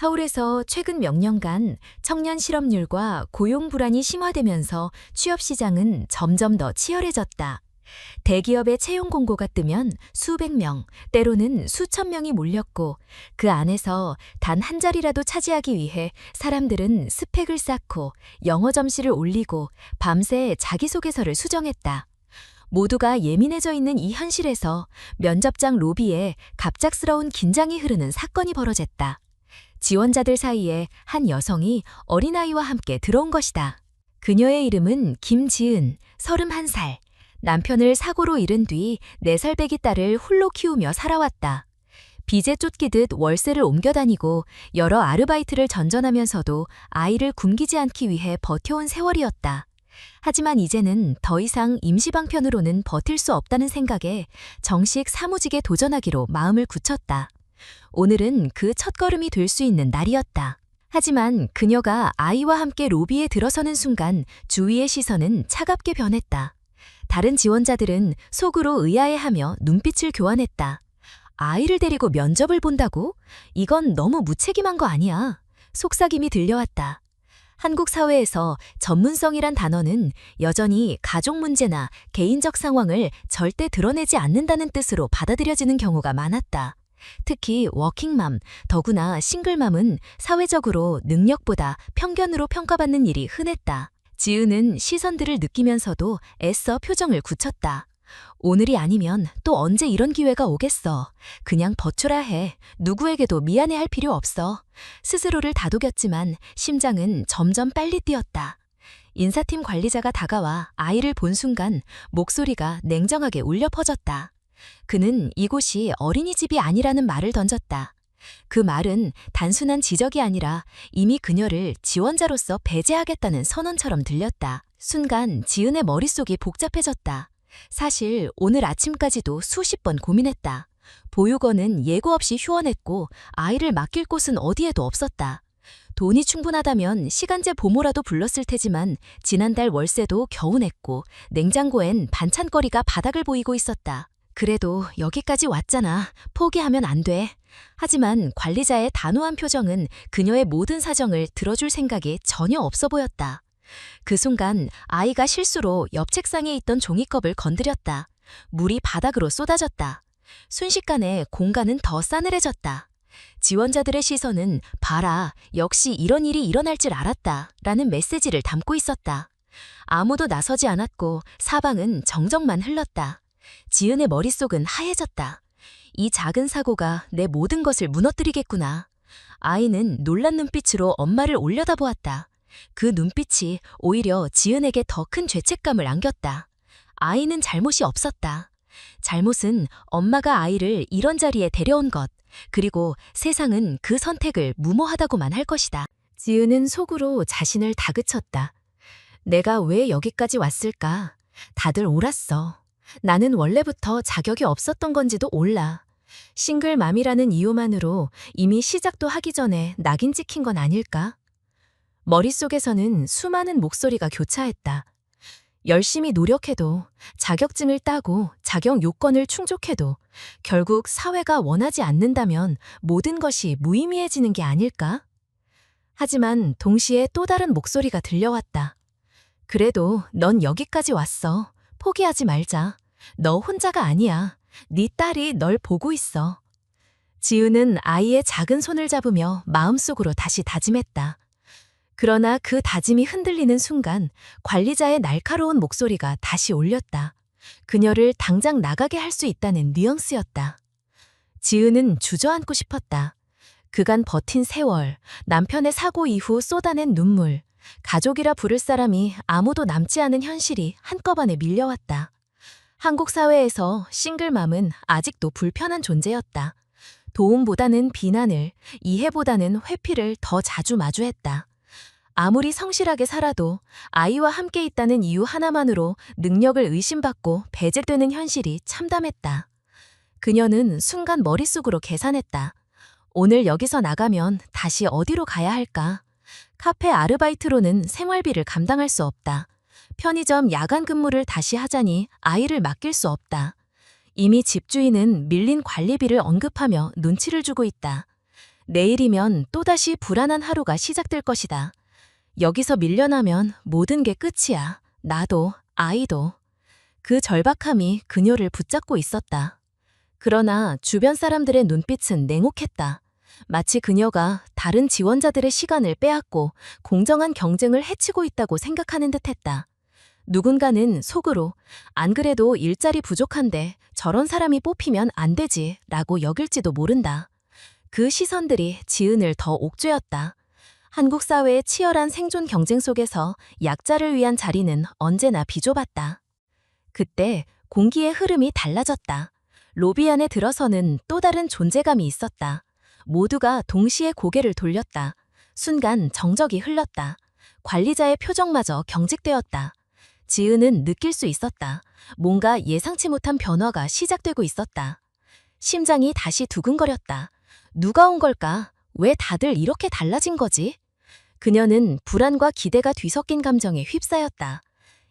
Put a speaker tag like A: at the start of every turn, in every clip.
A: 서울에서 최근 몇 년간 청년 실업률과 고용 불안이 심화되면서 취업 시장은 점점 더 치열해졌다. 대기업의 채용 공고가 뜨면 수백 명, 때로는 수천 명이 몰렸고 그 안에서 단 한 자리라도 차지하기 위해 사람들은 스펙을 쌓고 영어 점수를 올리고 밤새 자기소개서를 수정했다. 모두가 예민해져 있는 이 현실에서 면접장 로비에 갑작스러운 긴장이 흐르는 사건이 벌어졌다. 지원자들 사이에 한 여성이 어린아이와 함께 들어온 것이다. 그녀의 이름은 김지은, 31살. 남편을 사고로 잃은 뒤 4살 배기 딸을 홀로 키우며 살아왔다. 빚에 쫓기듯 월세를 옮겨 다니고 여러 아르바이트를 전전하면서도 아이를 굶기지 않기 위해 버텨온 세월이었다. 하지만 이제는 더 이상 임시방편으로는 버틸 수 없다는 생각에 정식 사무직에 도전하기로 마음을 굳혔다. 오늘은 그 첫걸음이 될 수 있는 날이었다. 하지만 그녀가 아이와 함께 로비에 들어서는 순간 주위의 시선은 차갑게 변했다. 다른 지원자들은 속으로 의아해하며 눈빛을 교환했다. 아이를 데리고 면접을 본다고? 이건 너무 무책임한 거 아니야. 속삭임이 들려왔다. 한국 사회에서 전문성이란 단어는 여전히 가족 문제나 개인적 상황을 절대 드러내지 않는다는 뜻으로 받아들여지는 경우가 많았다. 특히 워킹맘, 더구나 싱글맘은 사회적으로 능력보다 편견으로 평가받는 일이 흔했다. 지은은 시선들을 느끼면서도 애써 표정을 굳혔다. 오늘이 아니면 또 언제 이런 기회가 오겠어. 그냥 버텨라 해. 누구에게도 미안해할 필요 없어. 스스로를 다독였지만 심장은 점점 빨리 뛰었다. 인사팀 관리자가 다가와 아이를 본 순간 목소리가 냉정하게 울려 퍼졌다. 그는 이곳이 어린이집이 아니라는 말을 던졌다. 그 말은 단순한 지적이 아니라 이미 그녀를 지원자로서 배제하겠다는 선언처럼 들렸다. 순간 지은의 머릿속이 복잡해졌다. 사실 오늘 아침까지도 수십 번 고민했다. 보육원은 예고 없이 휴원했고 아이를 맡길 곳은 어디에도 없었다. 돈이 충분하다면 시간제 보모라도 불렀을 테지만 지난달 월세도 겨우 냈고 냉장고엔 반찬거리가 바닥을 보이고 있었다. 그래도 여기까지 왔잖아. 포기하면 안 돼. 하지만 관리자의 단호한 표정은 그녀의 모든 사정을 들어줄 생각이 전혀 없어 보였다. 그 순간 아이가 실수로 옆 책상에 있던 종이컵을 건드렸다. 물이 바닥으로 쏟아졌다. 순식간에 공간은 더 싸늘해졌다. 지원자들의 시선은 봐라, 역시 이런 일이 일어날 줄 알았다 라는 메시지를 담고 있었다. 아무도 나서지 않았고 사방은 정적만 흘렀다. 지은의 머릿속은 하얘졌다. 이 작은 사고가 내 모든 것을 무너뜨리겠구나. 아이는 놀란 눈빛으로 엄마를 올려다보았다. 그 눈빛이 오히려 지은에게 더 큰 죄책감을 안겼다. 아이는 잘못이 없었다. 잘못은 엄마가 아이를 이런 자리에 데려온 것, 그리고 세상은 그 선택을 무모하다고만 할 것이다. 지은은 속으로 자신을 다그쳤다. 내가 왜 여기까지 왔을까? 다들 옳았어. 나는 원래부터 자격이 없었던 건지도 몰라. 싱글맘이라는 이유만으로 이미 시작도 하기 전에 낙인 찍힌 건 아닐까? 머릿속에서는 수많은 목소리가 교차했다. 열심히 노력해도, 자격증을 따고 자격 요건을 충족해도 결국 사회가 원하지 않는다면 모든 것이 무의미해지는 게 아닐까? 하지만 동시에 또 다른 목소리가 들려왔다. 그래도 넌 여기까지 왔어. 포기하지 말자. 너 혼자가 아니야. 네 딸이 널 보고 있어. 지은은 아이의 작은 손을 잡으며 마음속으로 다시 다짐했다. 그러나 그 다짐이 흔들리는 순간 관리자의 날카로운 목소리가 다시 울렸다. 그녀를 당장 나가게 할 수 있다는 뉘앙스였다. 지은은 주저앉고 싶었다. 그간 버틴 세월, 남편의 사고 이후 쏟아낸 눈물, 가족이라 부를 사람이 아무도 남지 않은 현실이 한꺼번에 밀려왔다. 한국 사회에서 싱글맘은 아직도 불편한 존재였다. 도움보다는 비난을, 이해보다는 회피를 더 자주 마주했다. 아무리 성실하게 살아도 아이와 함께 있다는 이유 하나만으로 능력을 의심받고 배제되는 현실이 참담했다. 그녀는 순간 머릿속으로 계산했다. 오늘 여기서 나가면 다시 어디로 가야 할까? 카페 아르바이트로는 생활비를 감당할 수 없다. 편의점 야간 근무를 다시 하자니 아이를 맡길 수 없다. 이미 집주인은 밀린 관리비를 언급하며 눈치를 주고 있다. 내일이면 또다시 불안한 하루가 시작될 것이다. 여기서 밀려나면 모든 게 끝이야. 나도, 아이도. 그 절박함이 그녀를 붙잡고 있었다. 그러나 주변 사람들의 눈빛은 냉혹했다. 마치 그녀가 다른 지원자들의 시간을 빼앗고 공정한 경쟁을 해치고 있다고 생각하는 듯했다. 누군가는 속으로 안 그래도 일자리 부족한데 저런 사람이 뽑히면 안 되지 라고 여길지도 모른다. 그 시선들이 지은을 더 옥죄었다. 한국 사회의 치열한 생존 경쟁 속에서 약자를 위한 자리는 언제나 비좁았다. 그때 공기의 흐름이 달라졌다. 로비 안에 들어서는 또 다른 존재감이 있었다. 모두가 동시에 고개를 돌렸다. 순간 정적이 흘렀다. 관리자의 표정마저 경직되었다. 지은은 느낄 수 있었다. 뭔가 예상치 못한 변화가 시작되고 있었다. 심장이 다시 두근거렸다. 누가 온 걸까? 왜 다들 이렇게 달라진 거지? 그녀는 불안과 기대가 뒤섞인 감정에 휩싸였다.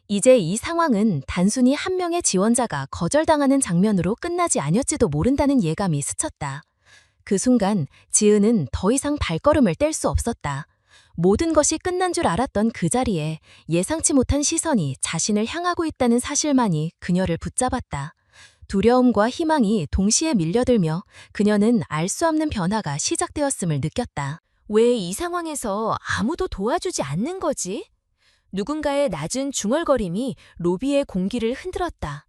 A: 이제 이 상황은 단순히 한 명의 지원자가 거절당하는 장면으로 끝나지 않을지도 모른다는 예감이 스쳤다. 그 순간 지은은 더 이상 발걸음을 뗄 수 없었다. 모든 것이 끝난 줄 알았던 그 자리에 예상치 못한 시선이 자신을 향하고 있다는 사실만이 그녀를 붙잡았다. 두려움과 희망이 동시에 밀려들며 그녀는 알 수 없는 변화가 시작되었음을 느꼈다. 왜 이 상황에서 아무도 도와주지 않는 거지? 누군가의 낮은 중얼거림이 로비의 공기를 흔들었다.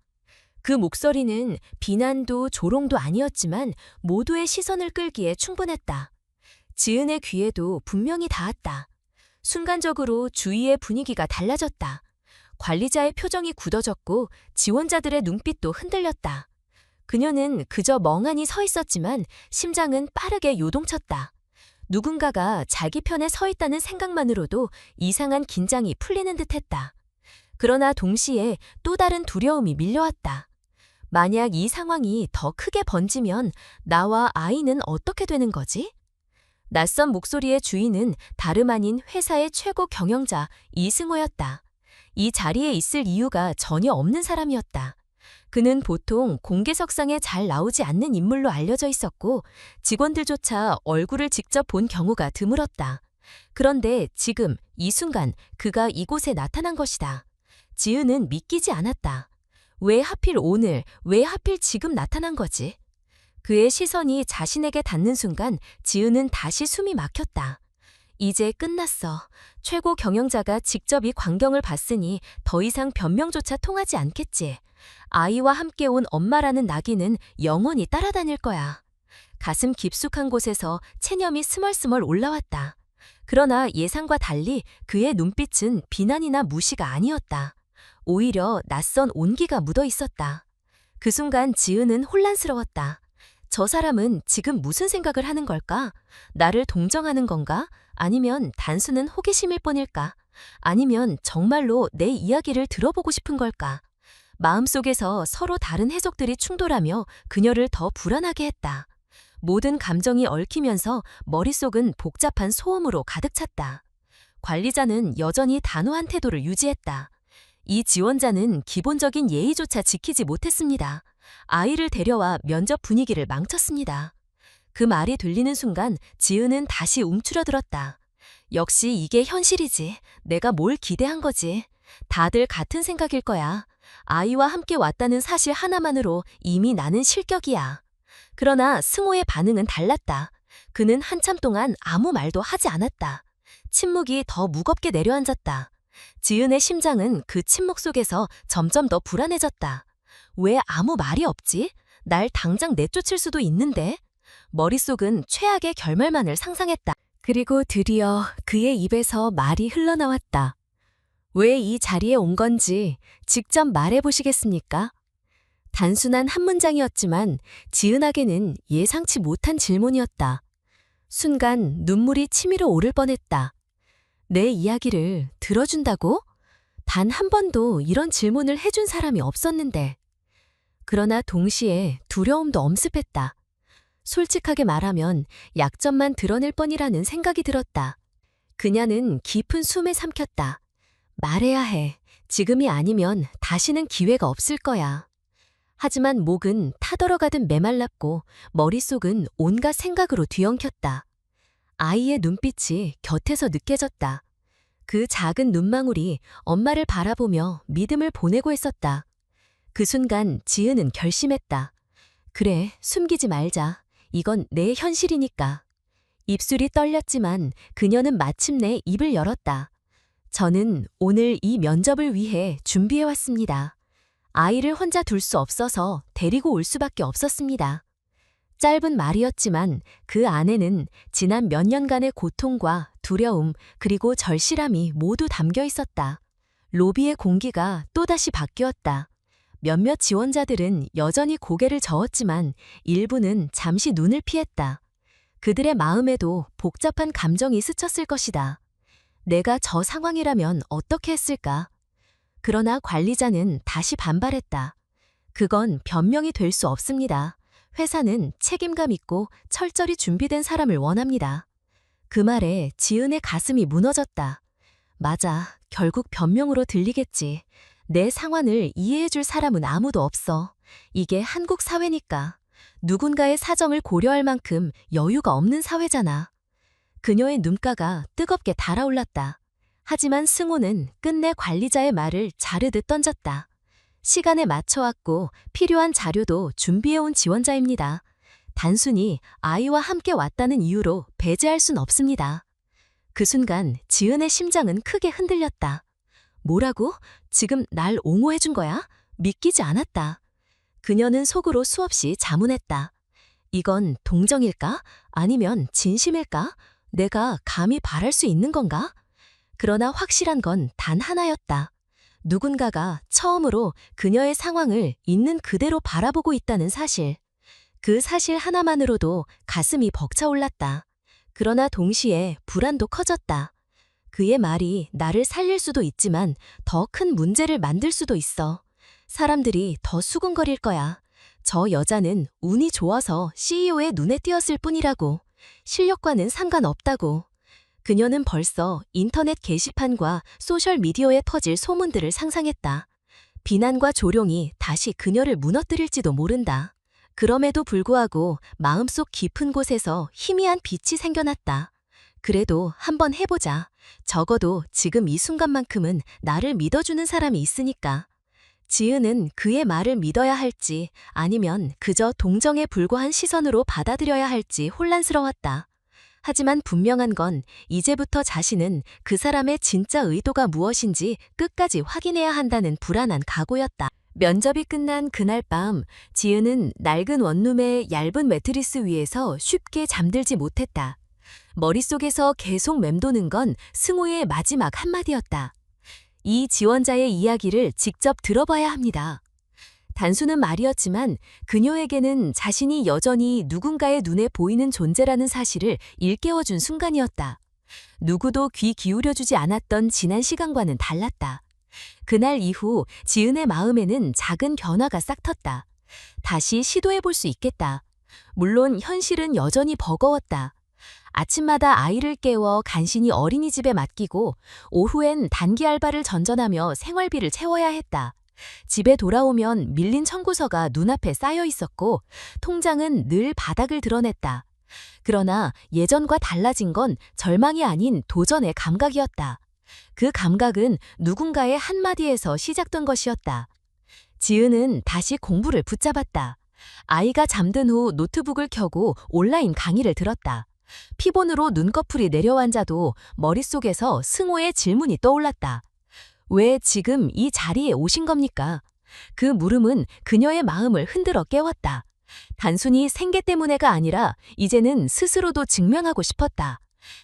A: 그 목소리는 비난도 조롱도 아니었지만 모두의 시선을 끌기에 충분했다. 지은의 귀에도 분명히 닿았다. 순간적으로 주위의 분위기가 달라졌다. 관리자의 표정이 굳어졌고 지원자들의 눈빛도 흔들렸다. 그녀는 그저 멍하니 서 있었지만 심장은 빠르게 요동쳤다. 누군가가 자기 편에 서 있다는 생각만으로도 이상한 긴장이 풀리는 듯했다. 그러나 동시에 또 다른 두려움이 밀려왔다. 만약 이 상황이 더 크게 번지면 나와 아이는 어떻게 되는 거지? 낯선 목소리의 주인은 다름 아닌 회사의 최고 경영자 이승호였다. 이 자리에 있을 이유가 전혀 없는 사람이었다. 그는 보통 공개석상에 잘 나오지 않는 인물로 알려져 있었고 직원들조차 얼굴을 직접 본 경우가 드물었다. 그런데 지금 이 순간 그가 이곳에 나타난 것이다. 지은은 믿기지 않았다. 왜 하필 오늘, 왜 하필 지금 나타난 거지? 그의 시선이 자신에게 닿는 순간 지은은 다시 숨이 막혔다. 이제 끝났어. 최고 경영자가 직접 이 광경을 봤으니 더 이상 변명조차 통하지 않겠지. 아이와 함께 온 엄마라는 낙인은 영원히 따라다닐 거야. 가슴 깊숙한 곳에서 체념이 스멀스멀 올라왔다. 그러나 예상과 달리 그의 눈빛은 비난이나 무시가 아니었다. 오히려 낯선 온기가 묻어 있었다. 그 순간 지은은 혼란스러웠다. 저 사람은 지금 무슨 생각을 하는 걸까? 나를 동정하는 건가? 아니면 단순한 호기심일 뿐일까? 아니면 정말로 내 이야기를 들어보고 싶은 걸까? 마음속에서 서로 다른 해석들이 충돌하며 그녀를 더 불안하게 했다. 모든 감정이 얽히면서 머릿속은 복잡한 소음으로 가득 찼다. 관리자는 여전히 단호한 태도를 유지했다. 이 지원자는 기본적인 예의조차 지키지 못했습니다. 아이를 데려와 면접 분위기를 망쳤습니다. 그 말이 들리는 순간 지은은 다시 움츠러들었다. 역시 이게 현실이지. 내가 뭘 기대한 거지. 다들 같은 생각일 거야. 아이와 함께 왔다는 사실 하나만으로 이미 나는 실격이야. 그러나 승호의 반응은 달랐다. 그는 한참 동안 아무 말도 하지 않았다. 침묵이 더 무겁게 내려앉았다. 지은의 심장은 그 침묵 속에서 점점 더 불안해졌다. 왜 아무 말이 없지? 날 당장 내쫓을 수도 있는데? 머릿속은 최악의 결말만을 상상했다. 그리고 드디어 그의 입에서 말이 흘러나왔다. 왜 이 자리에 온 건지 직접 말해보시겠습니까? 단순한 한 문장이었지만 지은에게는 예상치 못한 질문이었다. 순간 눈물이 치밀어 오를 뻔했다. 내 이야기를 들어준다고? 단 한 번도 이런 질문을 해준 사람이 없었는데. 그러나 동시에 두려움도 엄습했다. 솔직하게 말하면 약점만 드러낼 뻔이라는 생각이 들었다. 그녀는 깊은 숨에 삼켰다. 말해야 해. 지금이 아니면 다시는 기회가 없을 거야. 하지만 목은 타들어가듯 메말랐고 머릿속은 온갖 생각으로 뒤엉켰다. 아이의 눈빛이 곁에서 느껴졌다. 그 작은 눈망울이 엄마를 바라보며 믿음을 보내고 있었다. 그 순간 지은은 결심했다. 그래, 숨기지 말자. 이건 내 현실이니까. 입술이 떨렸지만 그녀는 마침내 입을 열었다. 저는 오늘 이 면접을 위해 준비해왔습니다. 아이를 혼자 둘 수 없어서 데리고 올 수밖에 없었습니다. 짧은 말이었지만 그 안에는 지난 몇 년간의 고통과 두려움 그리고 절실함이 모두 담겨 있었다. 로비의 공기가 또다시 바뀌었다. 몇몇 지원자들은 여전히 고개를 저었지만 일부는 잠시 눈을 피했다. 그들의 마음에도 복잡한 감정이 스쳤을 것이다. 내가 저 상황이라면 어떻게 했을까? 그러나 관리자는 다시 반발했다. 그건 변명이 될 수 없습니다. 회사는 책임감 있고 철저히 준비된 사람을 원합니다. 그 말에 지은의 가슴이 무너졌다. 맞아, 결국 변명으로 들리겠지. 내 상황을 이해해줄 사람은 아무도 없어. 이게 한국 사회니까. 누군가의 사정을 고려할 만큼 여유가 없는 사회잖아. 그녀의 눈가가 뜨겁게 달아올랐다. 하지만 승호는 끝내 관리자의 말을 자르듯 던졌다. 시간에 맞춰왔고 필요한 자료도 준비해온 지원자입니다. 단순히 아이와 함께 왔다는 이유로 배제할 순 없습니다. 그 순간 지은의 심장은 크게 흔들렸다. 뭐라고? 지금 날 옹호해준 거야? 믿기지 않았다. 그녀는 속으로 수없이 자문했다. 이건 동정일까? 아니면 진심일까? 내가 감히 바랄 수 있는 건가? 그러나 확실한 건 단 하나였다. 누군가가 처음으로 그녀의 상황을 있는 그대로 바라보고 있다는 사실. 그 사실 하나만으로도 가슴이 벅차올랐다. 그러나 동시에 불안도 커졌다. 그의 말이 나를 살릴 수도 있지만 더 큰 문제를 만들 수도 있어. 사람들이 더 수군거릴 거야. 저 여자는 운이 좋아서 CEO의 눈에 띄었을 뿐이라고. 실력과는 상관없다고. 그녀는 벌써 인터넷 게시판과 소셜미디어에 퍼질 소문들을 상상했다. 비난과 조롱이 다시 그녀를 무너뜨릴지도 모른다. 그럼에도 불구하고 마음속 깊은 곳에서 희미한 빛이 생겨났다. 그래도 한번 해보자. 적어도 지금 이 순간만큼은 나를 믿어주는 사람이 있으니까. 지은은 그의 말을 믿어야 할지 아니면 그저 동정에 불과한 시선으로 받아들여야 할지 혼란스러웠다. 하지만 분명한 건 이제부터 자신은 그 사람의 진짜 의도가 무엇인지 끝까지 확인해야 한다는 불안한 각오였다. 면접이 끝난 그날 밤, 지은은 낡은 원룸의 얇은 매트리스 위에서 쉽게 잠들지 못했다. 머릿속에서 계속 맴도는 건 승호의 마지막 한마디였다. 이 지원자의 이야기를 직접 들어봐야 합니다. 단순한 말이었지만 그녀에게는 자신이 여전히 누군가의 눈에 보이는 존재라는 사실을 일깨워준 순간이었다. 누구도 귀 기울여주지 않았던 지난 시간과는 달랐다. 그날 이후 지은의 마음에는 작은 변화가 싹텄다. 다시 시도해볼 수 있겠다. 물론 현실은 여전히 버거웠다. 아침마다 아이를 깨워 간신히 어린이집에 맡기고 오후엔 단기 알바를 전전하며 생활비를 채워야 했다. 집에 돌아오면 밀린 청구서가 눈앞에 쌓여 있었고 통장은 늘 바닥을 드러냈다. 그러나 예전과 달라진 건 절망이 아닌 도전의 감각이었다. 그 감각은 누군가의 한마디에서 시작된 것이었다. 지은은 다시 공부를 붙잡았다. 아이가 잠든 후 노트북을 켜고 온라인 강의를 들었다. 피곤으로 눈꺼풀이 내려앉아도 머릿속에서 승호의 질문이 떠올랐다. 왜 지금 이 자리에 오신 겁니까? 그 물음은 그녀의 마음을 흔들어 깨웠다. 단순히 생계 때문에가 아니라 이제는 스스로도 증명하고 싶었다.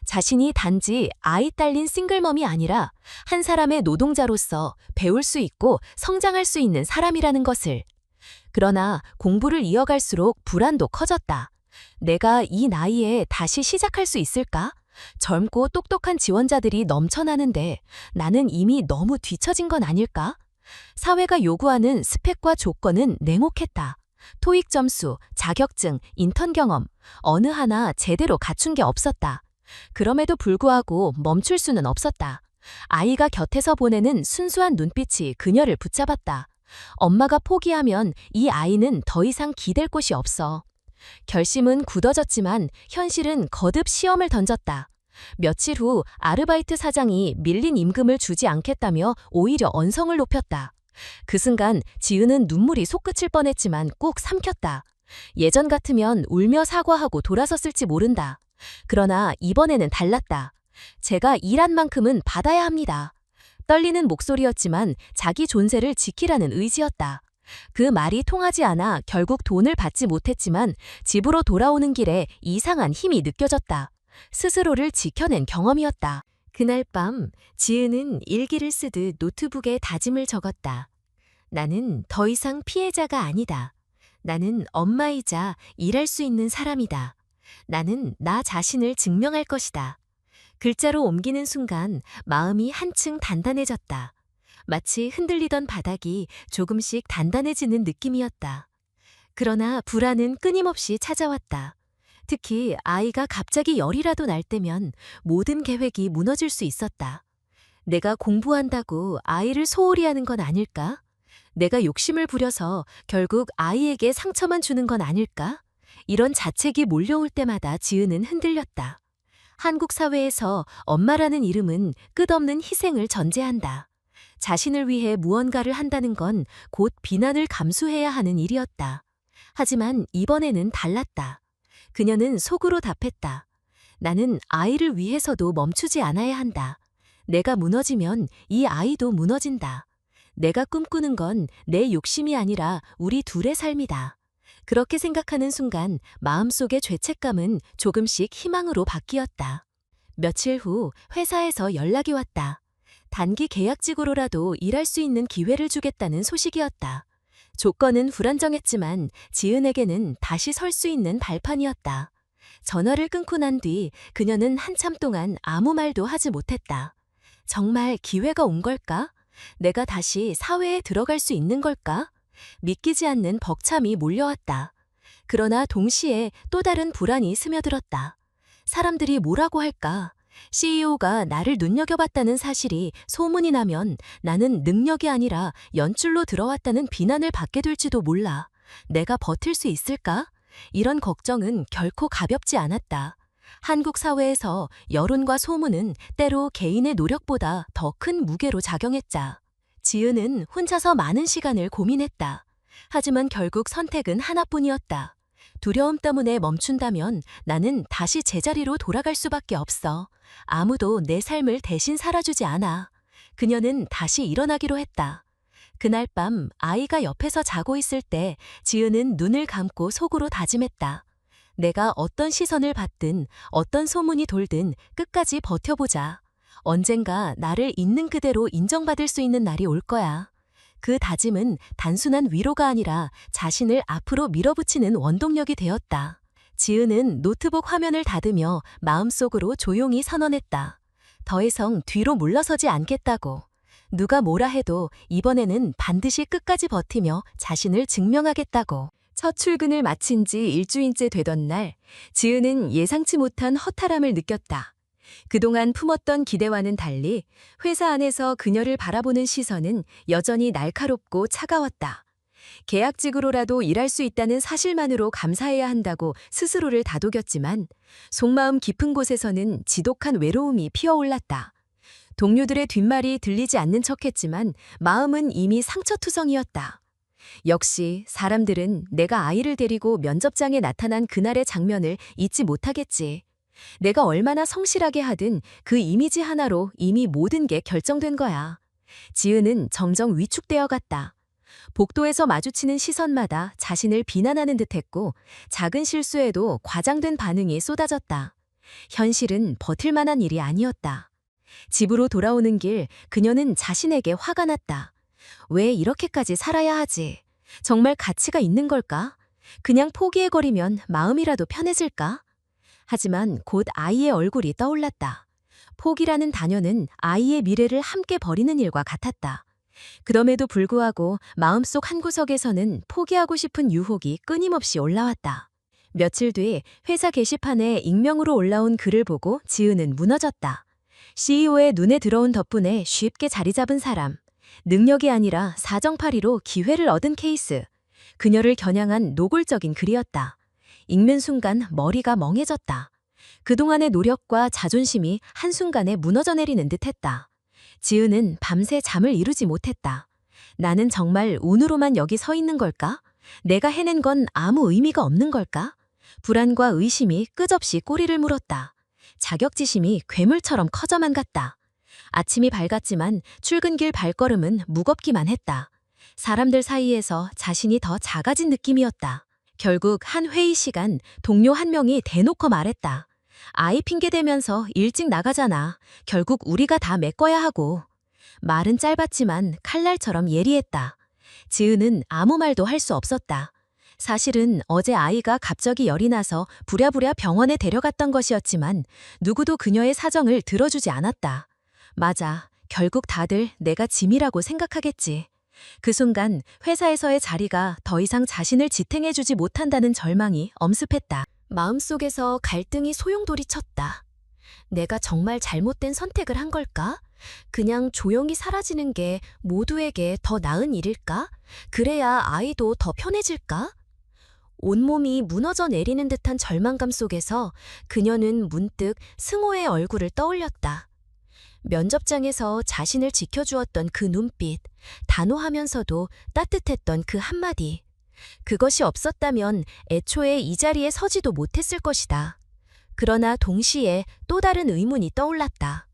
A: 자신이 단지 아이 딸린 싱글멈이 아니라 한 사람의 노동자로서 배울 수 있고 성장할 수 있는 사람이라는 것을. 그러나 공부를 이어갈수록 불안도 커졌다. 내가 이 나이에 다시 시작할 수 있을까? 젊고 똑똑한 지원자들이 넘쳐나는데 나는 이미 너무 뒤처진 건 아닐까? 사회가 요구하는 스펙과 조건은 냉혹했다. 토익 점수, 자격증, 인턴 경험, 어느 하나 제대로 갖춘 게 없었다. 그럼에도 불구하고 멈출 수는 없었다. 아이가 곁에서 보내는 순수한 눈빛이 그녀를 붙잡았다. 엄마가 포기하면 이 아이는 더 이상 기댈 곳이 없어. 결심은 굳어졌지만 현실은 거듭 시험을 던졌다. 며칠 후 아르바이트 사장이 밀린 임금을 주지 않겠다며 오히려 언성을 높였다. 그 순간 지은은 눈물이 솟구칠 뻔했지만 꾹 삼켰다. 예전 같으면 울며 사과하고 돌아섰을지 모른다. 그러나 이번에는 달랐다. 제가 일한 만큼은 받아야 합니다. 떨리는 목소리였지만 자기 존재를 지키라는 의지였다. 그 말이 통하지 않아 결국 돈을 받지 못했지만 집으로 돌아오는 길에 이상한 힘이 느껴졌다. 스스로를 지켜낸 경험이었다. 그날 밤 지은은 일기를 쓰듯 노트북에 다짐을 적었다. 나는 더 이상 피해자가 아니다. 나는 엄마이자 일할 수 있는 사람이다. 나는 나 자신을 증명할 것이다. 글자로 옮기는 순간 마음이 한층 단단해졌다. 마치 흔들리던 바닥이 조금씩 단단해지는 느낌이었다. 그러나 불안은 끊임없이 찾아왔다. 특히 아이가 갑자기 열이라도 날 때면 모든 계획이 무너질 수 있었다. 내가 공부한다고 아이를 소홀히 하는 건 아닐까? 내가 욕심을 부려서 결국 아이에게 상처만 주는 건 아닐까? 이런 자책이 몰려올 때마다 지은은 흔들렸다. 한국 사회에서 엄마라는 이름은 끝없는 희생을 전제한다. 자신을 위해 무언가를 한다는 건 곧 비난을 감수해야 하는 일이었다. 하지만 이번에는 달랐다. 그녀는 속으로 답했다. 나는 아이를 위해서도 멈추지 않아야 한다. 내가 무너지면 이 아이도 무너진다. 내가 꿈꾸는 건 내 욕심이 아니라 우리 둘의 삶이다. 그렇게 생각하는 순간 마음속의 죄책감은 조금씩 희망으로 바뀌었다. 며칠 후 회사에서 연락이 왔다. 단기 계약직으로라도 일할 수 있는 기회를 주겠다는 소식이었다. 조건은 불안정했지만 지은에게는 다시 설 수 있는 발판이었다. 전화를 끊고 난 뒤 그녀는 한참 동안 아무 말도 하지 못했다. 정말 기회가 온 걸까? 내가 다시 사회에 들어갈 수 있는 걸까? 믿기지 않는 벅참이 몰려왔다. 그러나 동시에 또 다른 불안이 스며들었다. 사람들이 뭐라고 할까? CEO가 나를 눈여겨봤다는 사실이 소문이 나면 나는 능력이 아니라 연줄로 들어왔다는 비난을 받게 될지도 몰라. 내가 버틸 수 있을까? 이런 걱정은 결코 가볍지 않았다. 한국 사회에서 여론과 소문은 때로 개인의 노력보다 더 큰 무게로 작용했자. 지은은 혼자서 많은 시간을 고민했다. 하지만 결국 선택은 하나뿐이었다. 두려움 때문에 멈춘다면 나는 다시 제자리로 돌아갈 수밖에 없어. 아무도 내 삶을 대신 살아주지 않아. 그녀는 다시 일어나기로 했다. 그날 밤 아이가 옆에서 자고 있을 때 지은은 눈을 감고 속으로 다짐했다. 내가 어떤 시선을 받든 어떤 소문이 돌든 끝까지 버텨보자. 언젠가 나를 있는 그대로 인정받을 수 있는 날이 올 거야. 그 다짐은 단순한 위로가 아니라 자신을 앞으로 밀어붙이는 원동력이 되었다. 지은은 노트북 화면을 닫으며 마음속으로 조용히 선언했다. 더 이상 뒤로 물러서지 않겠다고. 누가 뭐라 해도 이번에는 반드시 끝까지 버티며 자신을 증명하겠다고. 첫 출근을 마친 지 일주일째 되던 날, 지은은 예상치 못한 허탈함을 느꼈다. 그동안 품었던 기대와는 달리 회사 안에서 그녀를 바라보는 시선은 여전히 날카롭고 차가웠다. 계약직으로라도 일할 수 있다는 사실만으로 감사해야 한다고 스스로를 다독였지만 속마음 깊은 곳에서는 지독한 외로움이 피어올랐다. 동료들의 뒷말이 들리지 않는 척했지만 마음은 이미 상처투성이었다. 역시 사람들은 내가 아이를 데리고 면접장에 나타난 그날의 장면을 잊지 못하겠지. 내가 얼마나 성실하게 하든 그 이미지 하나로 이미 모든 게 결정된 거야. 지은은 점점 위축되어 갔다. 복도에서 마주치는 시선마다 자신을 비난하는 듯했고 작은 실수에도 과장된 반응이 쏟아졌다. 현실은 버틸 만한 일이 아니었다. 집으로 돌아오는 길 그녀는 자신에게 화가 났다. 왜 이렇게까지 살아야 하지? 정말 가치가 있는 걸까? 그냥 포기해버리면 마음이라도 편해질까? 하지만 곧 아이의 얼굴이 떠올랐다. 포기라는 단어는 아이의 미래를 함께 버리는 일과 같았다. 그럼에도 불구하고 마음속 한구석에서는 포기하고 싶은 유혹이 끊임없이 올라왔다. 며칠 뒤 회사 게시판에 익명으로 올라온 글을 보고 지은은 무너졌다. CEO의 눈에 들어온 덕분에 쉽게 자리 잡은 사람. 능력이 아니라 사정팔이로 기회를 얻은 케이스. 그녀를 겨냥한 노골적인 글이었다. 읽는 순간 머리가 멍해졌다. 그동안의 노력과 자존심이 한순간에 무너져 내리는 듯했다. 지은은 밤새 잠을 이루지 못했다. 나는 정말 운으로만 여기 서 있는 걸까? 내가 해낸 건 아무 의미가 없는 걸까? 불안과 의심이 끝없이 꼬리를 물었다. 자격지심이 괴물처럼 커져만 갔다. 아침이 밝았지만 출근길 발걸음은 무겁기만 했다. 사람들 사이에서 자신이 더 작아진 느낌이었다. 결국 한 회의 시간 동료 한 명이 대놓고 말했다. 아이 핑계대면서 일찍 나가잖아. 결국 우리가 다 메꿔야 하고. 말은 짧았지만 칼날처럼 예리했다. 지은은 아무 말도 할 수 없었다. 사실은 어제 아이가 갑자기 열이 나서 부랴부랴 병원에 데려갔던 것이었지만 누구도 그녀의 사정을 들어주지 않았다. 맞아. 결국 다들 내가 짐이라고 생각하겠지. 그 순간 회사에서의 자리가 더 이상 자신을 지탱해주지 못한다는 절망이 엄습했다. 마음속에서 갈등이 소용돌이쳤다. 내가 정말 잘못된 선택을 한 걸까? 그냥 조용히 사라지는 게 모두에게 더 나은 일일까? 그래야 아이도 더 편해질까? 온몸이 무너져 내리는 듯한 절망감 속에서 그녀는 문득 승호의 얼굴을 떠올렸다. 면접장에서 자신을 지켜주었던 그 눈빛, 단호하면서도 따뜻했던 그 한마디. 그것이 없었다면 애초에 이 자리에 서지도 못했을 것이다. 그러나 동시에 또 다른 의문이 떠올랐다.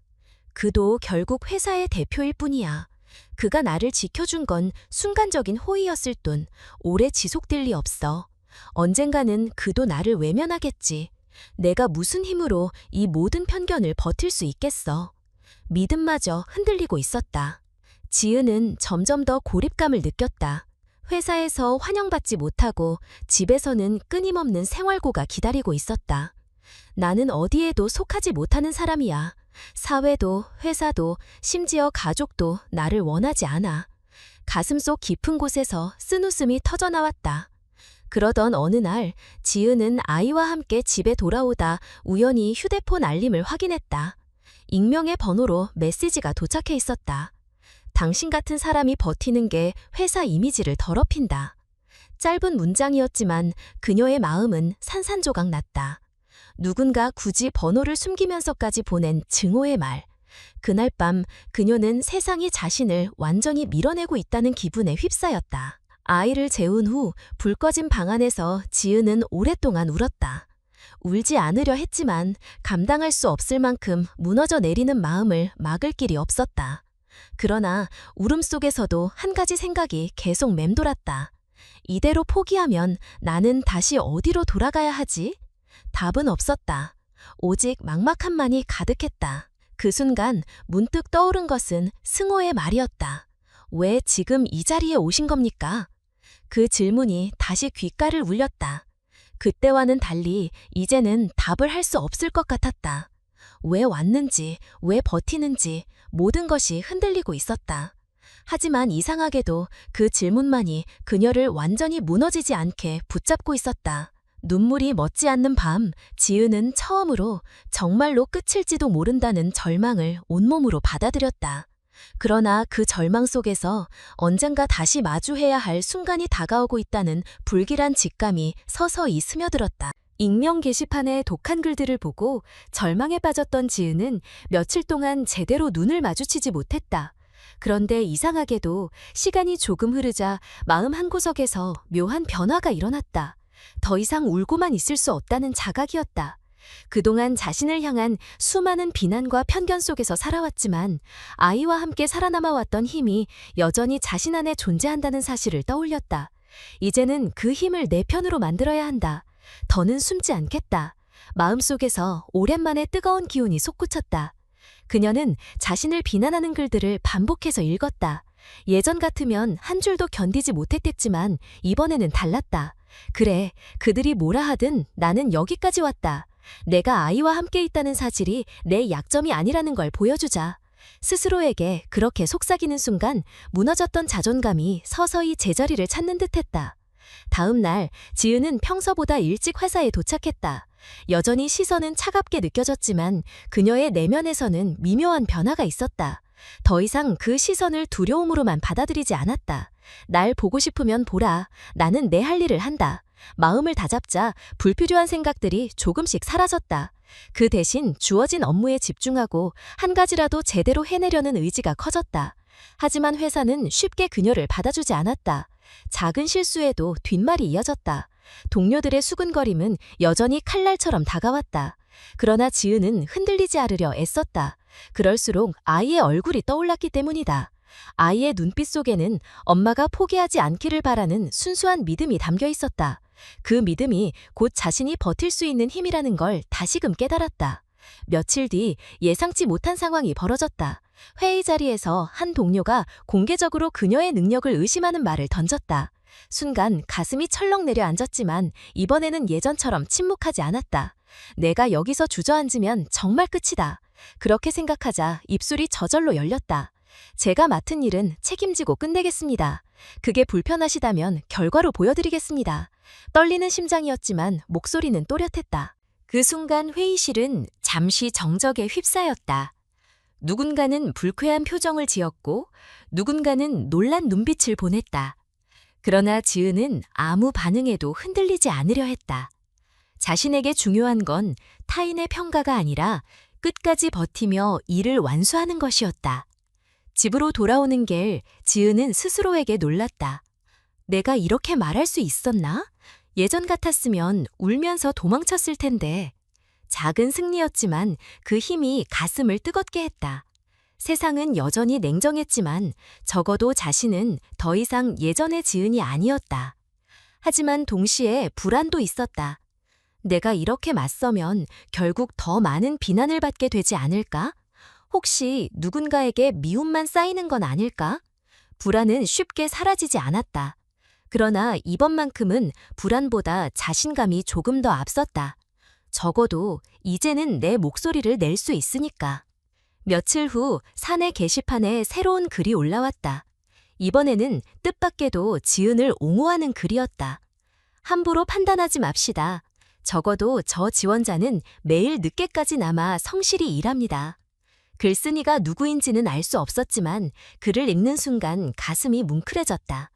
A: 그도 결국 회사의 대표일 뿐이야. 그가 나를 지켜준 건 순간적인 호의였을 뿐 오래 지속될 리 없어. 언젠가는 그도 나를 외면하겠지. 내가 무슨 힘으로 이 모든 편견을 버틸 수 있겠어. 믿음마저 흔들리고 있었다. 지은은 점점 더 고립감을 느꼈다. 회사에서 환영받지 못하고 집에서는 끊임없는 생활고가 기다리고 있었다. 나는 어디에도 속하지 못하는 사람이야. 사회도 회사도 심지어 가족도 나를 원하지 않아. 가슴속 깊은 곳에서 쓴웃음이 터져나왔다. 그러던 어느 날 지은은 아이와 함께 집에 돌아오다 우연히 휴대폰 알림을 확인했다. 익명의 번호로 메시지가 도착해 있었다. 당신 같은 사람이 버티는 게 회사 이미지를 더럽힌다. 짧은 문장이었지만 그녀의 마음은 산산조각 났다. 누군가 굳이 번호를 숨기면서까지 보낸 증오의 말. 그날 밤 그녀는 세상이 자신을 완전히 밀어내고 있다는 기분에 휩싸였다. 아이를 재운 후 불 꺼진 방 안에서 지은은 오랫동안 울었다. 울지 않으려 했지만 감당할 수 없을 만큼 무너져 내리는 마음을 막을 길이 없었다. 그러나 울음 속에서도 한 가지 생각이 계속 맴돌았다. 이대로 포기하면 나는 다시 어디로 돌아가야 하지? 답은 없었다. 오직 막막함만이 가득했다. 그 순간 문득 떠오른 것은 승호의 말이었다. 왜 지금 이 자리에 오신 겁니까? 그 질문이 다시 귓가를 울렸다. 그때와는 달리 이제는 답을 할 수 없을 것 같았다. 왜 왔는지, 왜 버티는지 모든 것이 흔들리고 있었다. 하지만 이상하게도 그 질문만이 그녀를 완전히 무너지지 않게 붙잡고 있었다. 눈물이 멎지 않는 밤, 지은은 처음으로 정말로 끝일지도 모른다는 절망을 온몸으로 받아들였다. 그러나 그 절망 속에서 언젠가 다시 마주해야 할 순간이 다가오고 있다는 불길한 직감이 서서히 스며들었다. 익명 게시판의 독한 글들을 보고 절망에 빠졌던 지은은 며칠 동안 제대로 눈을 마주치지 못했다. 그런데 이상하게도 시간이 조금 흐르자 마음 한구석에서 묘한 변화가 일어났다. 더 이상 울고만 있을 수 없다는 자각이었다. 그동안 자신을 향한 수많은 비난과 편견 속에서 살아왔지만 아이와 함께 살아남아왔던 힘이 여전히 자신 안에 존재한다는 사실을 떠올렸다. 이제는 그 힘을 내 편으로 만들어야 한다. 더는 숨지 않겠다. 마음속에서 오랜만에 뜨거운 기운이 솟구쳤다. 그녀는 자신을 비난하는 글들을 반복해서 읽었다. 예전 같으면 한 줄도 견디지 못했겠지만 이번에는 달랐다. 그래, 그들이 뭐라 하든 나는 여기까지 왔다. 내가 아이와 함께 있다는 사실이 내 약점이 아니라는 걸 보여주자. 스스로에게 그렇게 속삭이는 순간 무너졌던 자존감이 서서히 제자리를 찾는 듯했다. 다음 날 지은은 평소보다 일찍 회사에 도착했다. 여전히 시선은 차갑게 느껴졌지만 그녀의 내면에서는 미묘한 변화가 있었다. 더 이상 그 시선을 두려움으로만 받아들이지 않았다. 날 보고 싶으면 보라. 나는 내 할 일을 한다. 마음을 다잡자 불필요한 생각들이 조금씩 사라졌다. 그 대신 주어진 업무에 집중하고 한 가지라도 제대로 해내려는 의지가 커졌다. 하지만 회사는 쉽게 그녀를 받아주지 않았다. 작은 실수에도 뒷말이 이어졌다. 동료들의 수근거림은 여전히 칼날처럼 다가왔다. 그러나 지은은 흔들리지 않으려 애썼다. 그럴수록 아이의 얼굴이 떠올랐기 때문이다. 아이의 눈빛 속에는 엄마가 포기하지 않기를 바라는 순수한 믿음이 담겨 있었다. 그 믿음이 곧 자신이 버틸 수 있는 힘이라는 걸 다시금 깨달았다. 며칠 뒤 예상치 못한 상황이 벌어졌다. 회의 자리에서 한 동료가 공개적으로 그녀의 능력을 의심하는 말을 던졌다. 순간 가슴이 철렁 내려앉았지만 이번에는 예전처럼 침묵하지 않았다. 내가 여기서 주저앉으면 정말 끝이다. 그렇게 생각하자 입술이 저절로 열렸다. 제가 맡은 일은 책임지고 끝내겠습니다. 그게 불편하시다면 결과로 보여드리겠습니다. 떨리는 심장이었지만 목소리는 또렷했다. 그 순간 회의실은 잠시 정적에 휩싸였다. 누군가는 불쾌한 표정을 지었고 누군가는 놀란 눈빛을 보냈다. 그러나 지은은 아무 반응에도 흔들리지 않으려 했다. 자신에게 중요한 건 타인의 평가가 아니라 끝까지 버티며 일을 완수하는 것이었다. 집으로 돌아오는 길, 지은은 스스로에게 놀랐다. 내가 이렇게 말할 수 있었나? 예전 같았으면 울면서 도망쳤을 텐데. 작은 승리였지만 그 힘이 가슴을 뜨겁게 했다. 세상은 여전히 냉정했지만 적어도 자신은 더 이상 예전의 지은이 아니었다. 하지만 동시에 불안도 있었다. 내가 이렇게 맞서면 결국 더 많은 비난을 받게 되지 않을까? 혹시 누군가에게 미움만 쌓이는 건 아닐까? 불안은 쉽게 사라지지 않았다. 그러나 이번만큼은 불안보다 자신감이 조금 더 앞섰다. 적어도 이제는 내 목소리를 낼 수 있으니까. 며칠 후 사내 게시판에 새로운 글이 올라왔다. 이번에는 뜻밖에도 지은을 옹호하는 글이었다. 함부로 판단하지 맙시다. 적어도 저 지원자는 매일 늦게까지 남아 성실히 일합니다. 글쓴이가 누구인지는 알 수 없었지만 글을 읽는 순간 가슴이 뭉클해졌다.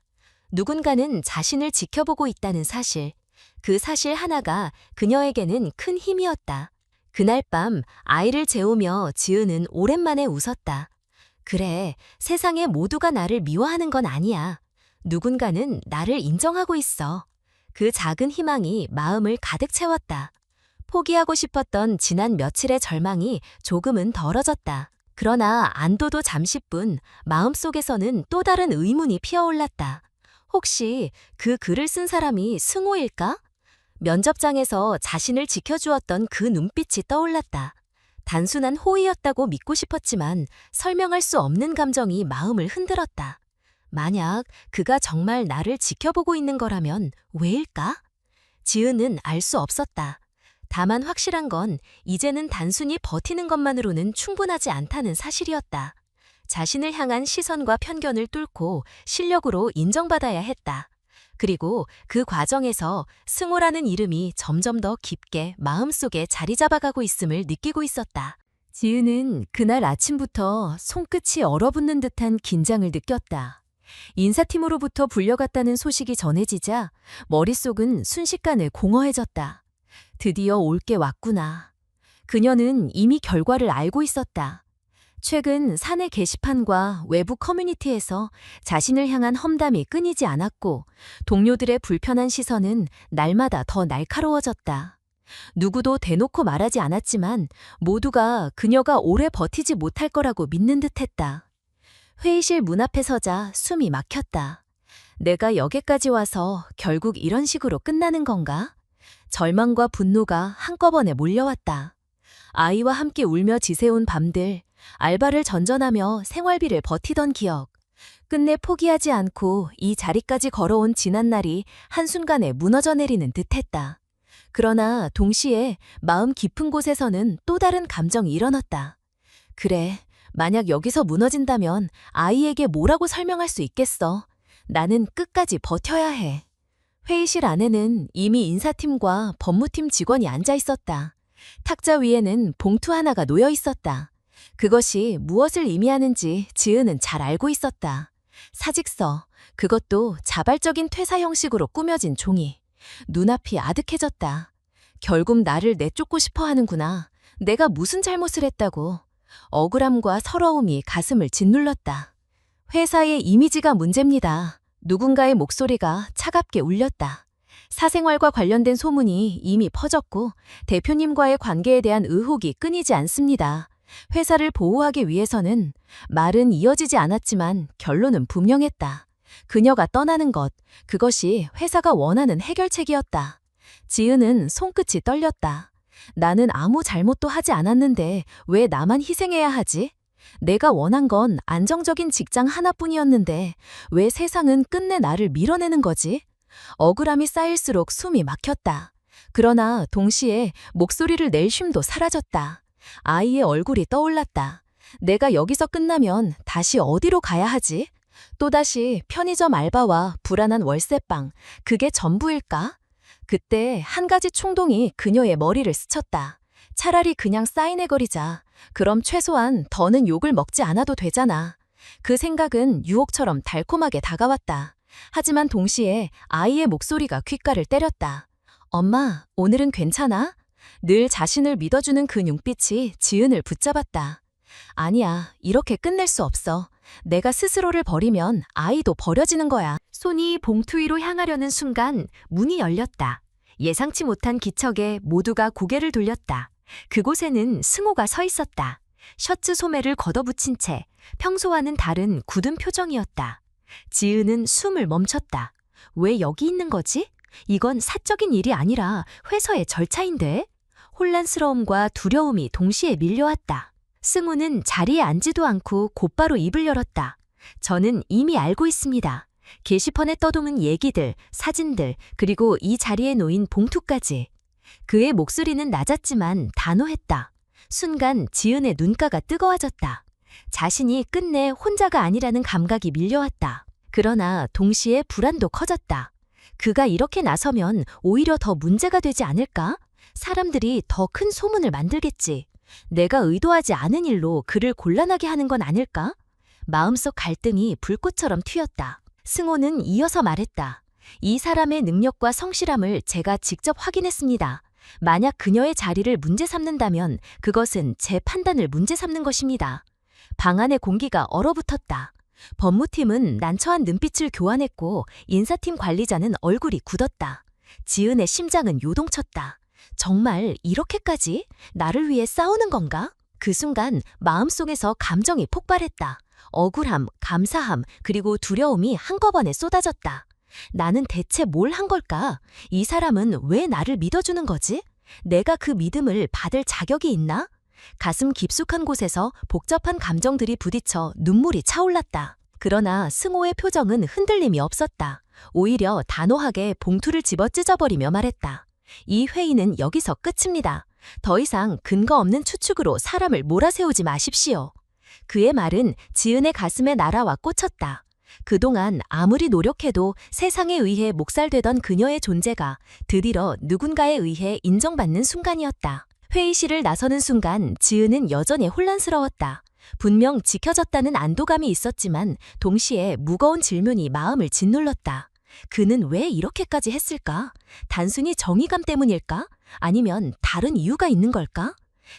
A: 누군가는 자신을 지켜보고 있다는 사실, 그 사실 하나가 그녀에게는 큰 힘이었다. 그날 밤 아이를 재우며 지은은 오랜만에 웃었다. 그래, 세상에 모두가 나를 미워하는 건 아니야. 누군가는 나를 인정하고 있어. 그 작은 희망이 마음을 가득 채웠다. 포기하고 싶었던 지난 며칠의 절망이 조금은 덜어졌다. 그러나 안도도 잠시뿐 마음속에서는 또 다른 의문이 피어올랐다. 혹시 그 글을 쓴 사람이 승호일까? 면접장에서 자신을 지켜주었던 그 눈빛이 떠올랐다. 단순한 호의였다고 믿고 싶었지만 설명할 수 없는 감정이 마음을 흔들었다. 만약 그가 정말 나를 지켜보고 있는 거라면 왜일까? 지은은 알 수 없었다. 다만 확실한 건 이제는 단순히 버티는 것만으로는 충분하지 않다는 사실이었다. 자신을 향한 시선과 편견을 뚫고 실력으로 인정받아야 했다. 그리고 그 과정에서 승호라는 이름이 점점 더 깊게 마음속에 자리 잡아가고 있음을 느끼고 있었다. 지은은 그날 아침부터 손끝이 얼어붙는 듯한 긴장을 느꼈다. 인사팀으로부터 불려갔다는 소식이 전해지자 머릿속은 순식간에 공허해졌다. 드디어 올 게 왔구나. 그녀는 이미 결과를 알고 있었다. 최근 사내 게시판과 외부 커뮤니티에서 자신을 향한 험담이 끊이지 않았고 동료들의 불편한 시선은 날마다 더 날카로워졌다. 누구도 대놓고 말하지 않았지만 모두가 그녀가 오래 버티지 못할 거라고 믿는 듯했다. 회의실 문 앞에 서자 숨이 막혔다. 내가 여기까지 와서 결국 이런 식으로 끝나는 건가? 절망과 분노가 한꺼번에 몰려왔다. 아이와 함께 울며 지새운 밤들, 알바를 전전하며 생활비를 버티던 기억, 끝내 포기하지 않고 이 자리까지 걸어온 지난날이 한순간에 무너져 내리는 듯했다. 그러나 동시에 마음 깊은 곳에서는 또 다른 감정이 일어났다. 그래, 만약 여기서 무너진다면 아이에게 뭐라고 설명할 수 있겠어. 나는 끝까지 버텨야 해. 회의실 안에는 이미 인사팀과 법무팀 직원이 앉아 있었다. 탁자 위에는 봉투 하나가 놓여 있었다. 그것이 무엇을 의미하는지 지은은 잘 알고 있었다. 사직서, 그것도 자발적인 퇴사 형식으로 꾸며진 종이. 눈앞이 아득해졌다. 결국 나를 내쫓고 싶어 하는구나. 내가 무슨 잘못을 했다고. 억울함과 서러움이 가슴을 짓눌렀다. 회사의 이미지가 문제입니다. 누군가의 목소리가 차갑게 울렸다. 사생활과 관련된 소문이 이미 퍼졌고 대표님과의 관계에 대한 의혹이 끊이지 않습니다. 회사를 보호하기 위해서는 말은 이어지지 않았지만 결론은 분명했다. 그녀가 떠나는 것, 그것이 회사가 원하는 해결책이었다. 지은은 손끝이 떨렸다. 나는 아무 잘못도 하지 않았는데 왜 나만 희생해야 하지? 내가 원한 건 안정적인 직장 하나뿐이었는데 왜 세상은 끝내 나를 밀어내는 거지? 억울함이 쌓일수록 숨이 막혔다. 그러나 동시에 목소리를 낼 쉼도 사라졌다. 아이의 얼굴이 떠올랐다. 내가 여기서 끝나면 다시 어디로 가야 하지? 또다시 편의점 알바와 불안한 월세방, 그게 전부일까? 그때 한 가지 충동이 그녀의 머리를 스쳤다. 차라리 그냥 사인해버리자. 그럼 최소한 더는 욕을 먹지 않아도 되잖아. 그 생각은 유혹처럼 달콤하게 다가왔다. 하지만 동시에 아이의 목소리가 귓가를 때렸다. 엄마, 오늘은 괜찮아? 늘 자신을 믿어주는 그 눈빛이 지은을 붙잡았다. 아니야, 이렇게 끝낼 수 없어. 내가 스스로를 버리면 아이도 버려지는 거야. 손이 봉투 위로 향하려는 순간 문이 열렸다. 예상치 못한 기척에 모두가 고개를 돌렸다. 그곳에는 승호가 서 있었다. 셔츠 소매를 걷어붙인 채 평소와는 다른 굳은 표정이었다. 지은은 숨을 멈췄다. 왜 여기 있는 거지? 이건 사적인 일이 아니라 회사의 절차인데? 혼란스러움과 두려움이 동시에 밀려왔다. 승우는 자리에 앉지도 않고 곧바로 입을 열었다. 저는 이미 알고 있습니다. 게시판에 떠도는 얘기들, 사진들, 그리고 이 자리에 놓인 봉투까지. 그의 목소리는 낮았지만 단호했다. 순간 지은의 눈가가 뜨거워졌다. 자신이 끝내 혼자가 아니라는 감각이 밀려왔다. 그러나 동시에 불안도 커졌다. 그가 이렇게 나서면 오히려 더 문제가 되지 않을까? 사람들이 더 큰 소문을 만들겠지. 내가 의도하지 않은 일로 그를 곤란하게 하는 건 아닐까? 마음속 갈등이 불꽃처럼 튀었다. 승호는 이어서 말했다. 이 사람의 능력과 성실함을 제가 직접 확인했습니다. 만약 그녀의 자리를 문제 삼는다면 그것은 제 판단을 문제 삼는 것입니다. 방 안의 공기가 얼어붙었다. 법무팀은 난처한 눈빛을 교환했고 인사팀 관리자는 얼굴이 굳었다. 지은의 심장은 요동쳤다. 정말 이렇게까지 나를 위해 싸우는 건가? 그 순간 마음속에서 감정이 폭발했다. 억울함, 감사함, 그리고 두려움이 한꺼번에 쏟아졌다. 나는 대체 뭘 한 걸까? 이 사람은 왜 나를 믿어주는 거지? 내가 그 믿음을 받을 자격이 있나? 가슴 깊숙한 곳에서 복잡한 감정들이 부딪혀 눈물이 차올랐다. 그러나 승호의 표정은 흔들림이 없었다. 오히려 단호하게 봉투를 집어 찢어버리며 말했다. 이 회의는 여기서 끝입니다. 더 이상 근거 없는 추측으로 사람을 몰아세우지 마십시오. 그의 말은 지은의 가슴에 날아와 꽂혔다. 그동안 아무리 노력해도 세상에 의해 묵살되던 그녀의 존재가 드디어 누군가에 의해 인정받는 순간이었다. 회의실을 나서는 순간 지은은 여전히 혼란스러웠다. 분명 지켜졌다는 안도감이 있었지만 동시에 무거운 질문이 마음을 짓눌렀다. 그는 왜 이렇게까지 했을까? 단순히 정의감 때문일까? 아니면 다른 이유가 있는 걸까?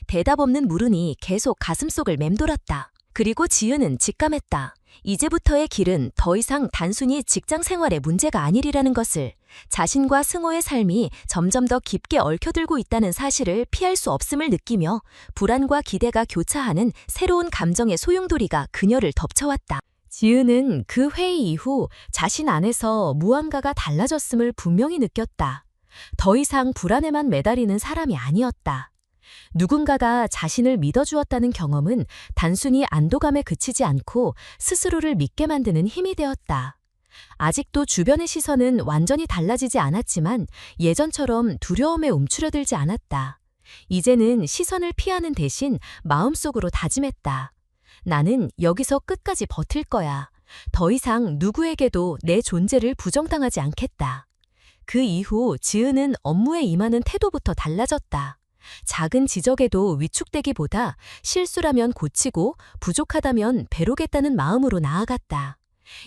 A: 대답 없는 물음이 계속 가슴속을 맴돌았다. 그리고 지은은 직감했다. 이제부터의 길은 더 이상 단순히 직장 생활의 문제가 아니리라는 것을, 자신과 승호의 삶이 점점 더 깊게 얽혀들고 있다는 사실을 피할 수 없음을 느끼며 불안과 기대가 교차하는 새로운 감정의 소용돌이가 그녀를 덮쳐왔다. 지은은 그 회의 이후 자신 안에서 무언가가 달라졌음을 분명히 느꼈다. 더 이상 불안에만 매달리는 사람이 아니었다. 누군가가 자신을 믿어주었다는 경험은 단순히 안도감에 그치지 않고 스스로를 믿게 만드는 힘이 되었다. 아직도 주변의 시선은 완전히 달라지지 않았지만 예전처럼 두려움에 움츠러들지 않았다. 이제는 시선을 피하는 대신 마음속으로 다짐했다. 나는 여기서 끝까지 버틸 거야. 더 이상 누구에게도 내 존재를 부정당하지 않겠다. 그 이후 지은은 업무에 임하는 태도부터 달라졌다. 작은 지적에도 위축되기보다 실수라면 고치고 부족하다면 배우겠다는 마음으로 나아갔다.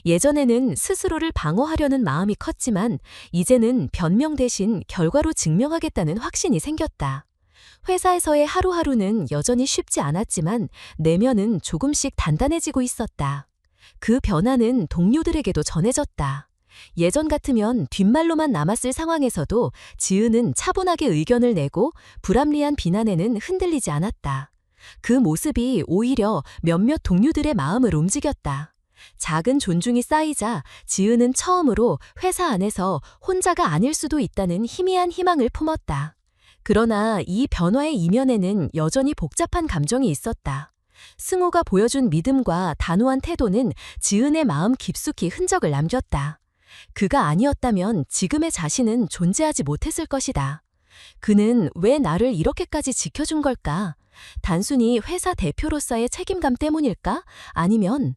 A: 예전에는 스스로를 방어하려는 마음이 컸지만 이제는 변명 대신 결과로 증명하겠다는 확신이 생겼다. 회사에서의 하루하루는 여전히 쉽지 않았지만 내면은 조금씩 단단해지고 있었다. 그 변화는 동료들에게도 전해졌다. 예전 같으면 뒷말로만 남았을 상황에서도 지은은 차분하게 의견을 내고 불합리한 비난에는 흔들리지 않았다. 그 모습이 오히려 몇몇 동료들의 마음을 움직였다. 작은 존중이 쌓이자 지은은 처음으로 회사 안에서 혼자가 아닐 수도 있다는 희미한 희망을 품었다. 그러나 이 변화의 이면에는 여전히 복잡한 감정이 있었다. 승호가 보여준 믿음과 단호한 태도는 지은의 마음 깊숙이 흔적을 남겼다. 그가 아니었다면 지금의 자신은 존재하지 못했을 것이다. 그는 왜 나를 이렇게까지 지켜준 걸까? 단순히 회사 대표로서의 책임감 때문일까? 아니면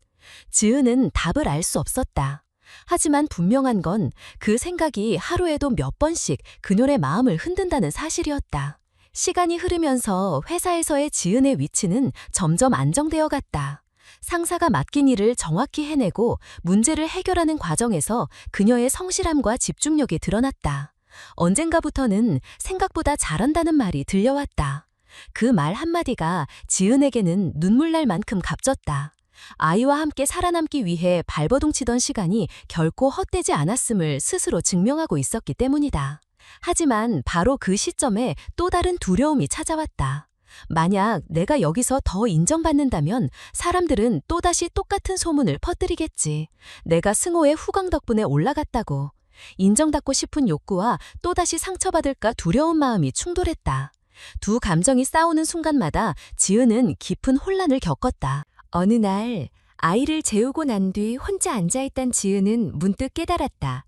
A: 지은은 답을 알 수 없었다. 하지만 분명한 건 그 생각이 하루에도 몇 번씩 그녀의 마음을 흔든다는 사실이었다. 시간이 흐르면서 회사에서의 지은의 위치는 점점 안정되어 갔다. 상사가 맡긴 일을 정확히 해내고 문제를 해결하는 과정에서 그녀의 성실함과 집중력이 드러났다. 언젠가부터는 생각보다 잘한다는 말이 들려왔다. 그 말 한마디가 지은에게는 눈물 날 만큼 값졌다. 아이와 함께 살아남기 위해 발버둥치던 시간이 결코 헛되지 않았음을 스스로 증명하고 있었기 때문이다. 하지만 바로 그 시점에 또 다른 두려움이 찾아왔다. 만약 내가 여기서 더 인정받는다면 사람들은 또다시 똑같은 소문을 퍼뜨리겠지. 내가 승호의 후광 덕분에 올라갔다고. 인정받고 싶은 욕구와 또다시 상처받을까 두려운 마음이 충돌했다. 두 감정이 싸우는 순간마다 지은은 깊은 혼란을 겪었다. 어느 날 아이를 재우고 난 뒤 혼자 앉아있던 지은은 문득 깨달았다.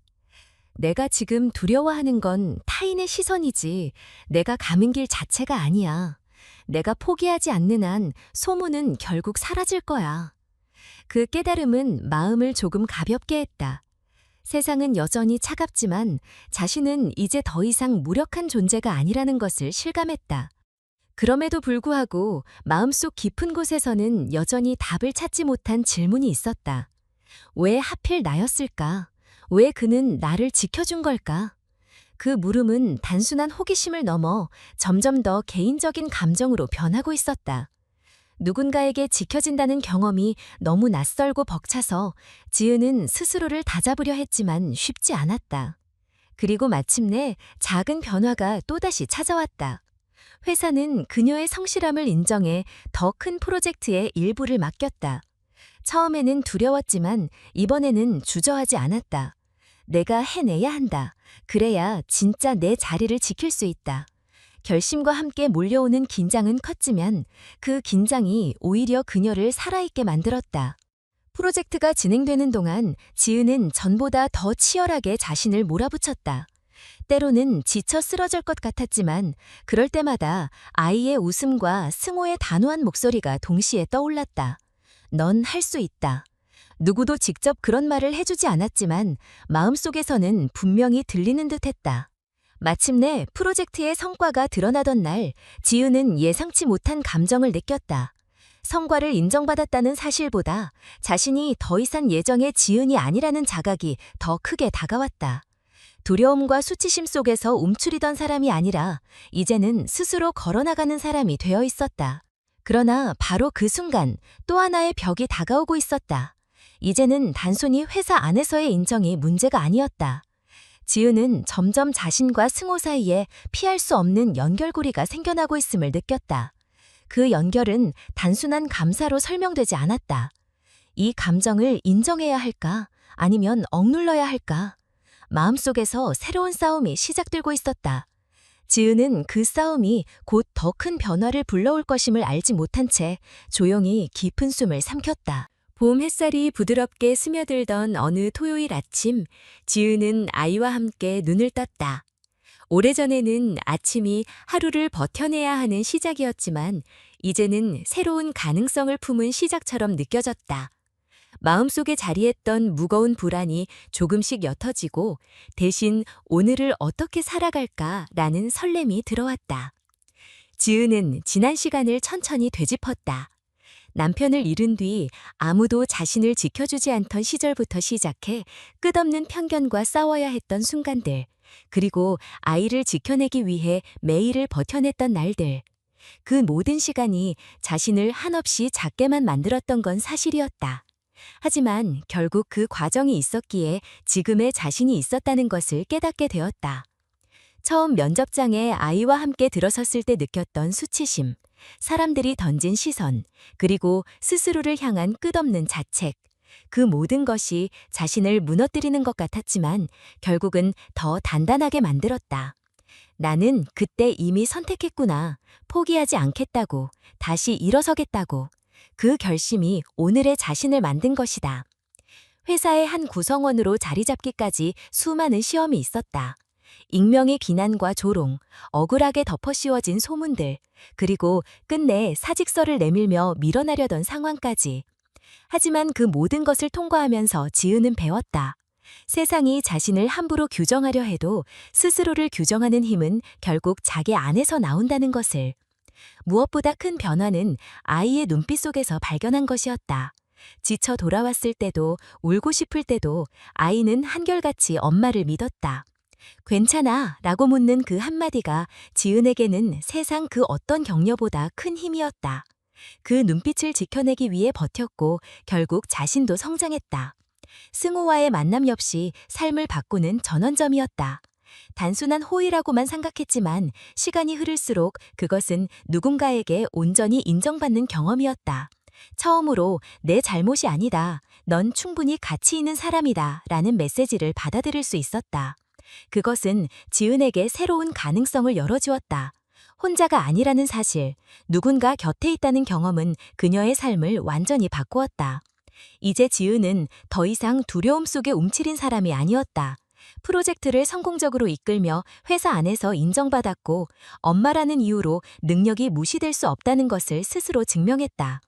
A: 내가 지금 두려워하는 건 타인의 시선이지 내가 가는 길 자체가 아니야. 내가 포기하지 않는 한 소문은 결국 사라질 거야. 그 깨달음은 마음을 조금 가볍게 했다. 세상은 여전히 차갑지만 자신은 이제 더 이상 무력한 존재가 아니라는 것을 실감했다. 그럼에도 불구하고 마음속 깊은 곳에서는 여전히 답을 찾지 못한 질문이 있었다. 왜 하필 나였을까? 왜 그는 나를 지켜준 걸까? 그 물음은 단순한 호기심을 넘어 점점 더 개인적인 감정으로 변하고 있었다. 누군가에게 지켜진다는 경험이 너무 낯설고 벅차서 지은은 스스로를 다잡으려 했지만 쉽지 않았다. 그리고 마침내 작은 변화가 또다시 찾아왔다. 회사는 그녀의 성실함을 인정해 더 큰 프로젝트의 일부를 맡겼다. 처음에는 두려웠지만 이번에는 주저하지 않았다. 내가 해내야 한다. 그래야 진짜 내 자리를 지킬 수 있다. 결심과 함께 몰려오는 긴장은 컸지만 그 긴장이 오히려 그녀를 살아있게 만들었다. 프로젝트가 진행되는 동안 지은은 전보다 더 치열하게 자신을 몰아붙였다. 때로는 지쳐 쓰러질 것 같았지만 그럴 때마다 아이의 웃음과 승호의 단호한 목소리가 동시에 떠올랐다. 넌 할 수 있다. 누구도 직접 그런 말을 해주지 않았지만 마음속에서는 분명히 들리는 듯했다. 마침내 프로젝트의 성과가 드러나던 날 지은은 예상치 못한 감정을 느꼈다. 성과를 인정받았다는 사실보다 자신이 더 이상 예정의 지은이 아니라는 자각이 더 크게 다가왔다. 두려움과 수치심 속에서 움츠리던 사람이 아니라 이제는 스스로 걸어나가는 사람이 되어 있었다. 그러나 바로 그 순간 또 하나의 벽이 다가오고 있었다. 이제는 단순히 회사 안에서의 인정이 문제가 아니었다. 지은은 점점 자신과 승호 사이에 피할 수 없는 연결고리가 생겨나고 있음을 느꼈다. 그 연결은 단순한 감사로 설명되지 않았다. 이 감정을 인정해야 할까? 아니면 억눌러야 할까? 마음속에서 새로운 싸움이 시작되고 있었다. 지은은 그 싸움이 곧 더 큰 변화를 불러올 것임을 알지 못한 채 조용히 깊은 숨을 삼켰다. 봄 햇살이 부드럽게 스며들던 어느 토요일 아침, 지은은 아이와 함께 눈을 떴다. 오래전에는 아침이 하루를 버텨내야 하는 시작이었지만 이제는 새로운 가능성을 품은 시작처럼 느껴졌다. 마음속에 자리했던 무거운 불안이 조금씩 옅어지고 대신 오늘을 어떻게 살아갈까라는 설렘이 들어왔다. 지은은 지난 시간을 천천히 되짚었다. 남편을 잃은 뒤 아무도 자신을 지켜주지 않던 시절부터 시작해 끝없는 편견과 싸워야 했던 순간들, 그리고 아이를 지켜내기 위해 매일을 버텨냈던 날들. 그 모든 시간이 자신을 한없이 작게만 만들었던 건 사실이었다. 하지만 결국 그 과정이 있었기에 지금의 자신이 있었다는 것을 깨닫게 되었다. 처음 면접장에 아이와 함께 들어섰을 때 느꼈던 수치심, 사람들이 던진 시선, 그리고 스스로를 향한 끝없는 자책. 그 모든 것이 자신을 무너뜨리는 것 같았지만 결국은 더 단단하게 만들었다. 나는 그때 이미 선택했구나. 포기하지 않겠다고, 다시 일어서겠다고. 그 결심이 오늘의 자신을 만든 것이다. 회사의 한 구성원으로 자리 잡기까지 수많은 시험이 있었다. 익명의 비난과 조롱, 억울하게 덮어씌워진 소문들, 그리고 끝내 사직서를 내밀며 밀어나려던 상황까지. 하지만 그 모든 것을 통과하면서 지은은 배웠다. 세상이 자신을 함부로 규정하려 해도 스스로를 규정하는 힘은 결국 자기 안에서 나온다는 것을. 무엇보다 큰 변화는 아이의 눈빛 속에서 발견한 것이었다. 지쳐 돌아왔을 때도 울고 싶을 때도 아이는 한결같이 엄마를 믿었다. 괜찮아 라고 묻는 그 한마디가 지은에게는 세상 그 어떤 격려보다 큰 힘이었다. 그 눈빛을 지켜내기 위해 버텼고 결국 자신도 성장했다. 승호와의 만남 역시 삶을 바꾸는 전환점이었다. 단순한 호의라고만 생각했지만 시간이 흐를수록 그것은 누군가에게 온전히 인정받는 경험이었다. 처음으로 내 잘못이 아니다. 넌 충분히 가치 있는 사람이다. 라는 메시지를 받아들일 수 있었다. 그것은 지은에게 새로운 가능성을 열어주었다. 혼자가 아니라는 사실, 누군가 곁에 있다는 경험은 그녀의 삶을 완전히 바꾸었다. 이제 지은은 더 이상 두려움 속에 움츠린 사람이 아니었다. 프로젝트를 성공적으로 이끌며 회사 안에서 인정받았고 엄마라는 이유로 능력이 무시될 수 없다는 것을 스스로 증명했다.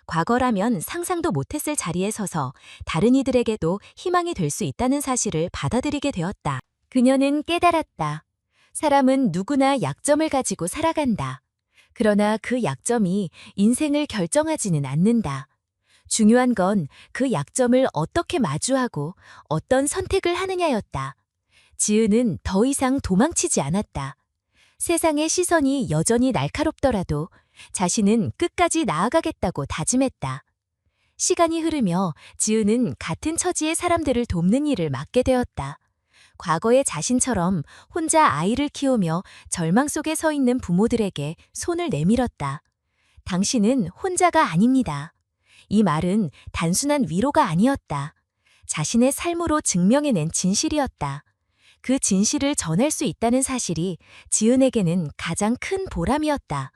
A: 과거라면 상상도 못했을 자리에 서서 다른 이들에게도 희망이 될 수 있다는 사실을 받아들이게 되었다. 그녀는 깨달았다. 사람은 누구나 약점을 가지고 살아간다. 그러나 그 약점이 인생을 결정하지는 않는다. 중요한 건 그 약점을 어떻게 마주하고 어떤 선택을 하느냐였다. 지은은 더 이상 도망치지 않았다. 세상의 시선이 여전히 날카롭더라도 자신은 끝까지 나아가겠다고 다짐했다. 시간이 흐르며 지은은 같은 처지의 사람들을 돕는 일을 맡게 되었다. 과거의 자신처럼 혼자 아이를 키우며 절망 속에 서 있는 부모들에게 손을 내밀었다. 당신은 혼자가 아닙니다. 이 말은 단순한 위로가 아니었다. 자신의 삶으로 증명해낸 진실이었다. 그 진실을 전할 수 있다는 사실이 지은에게는 가장 큰 보람이었다.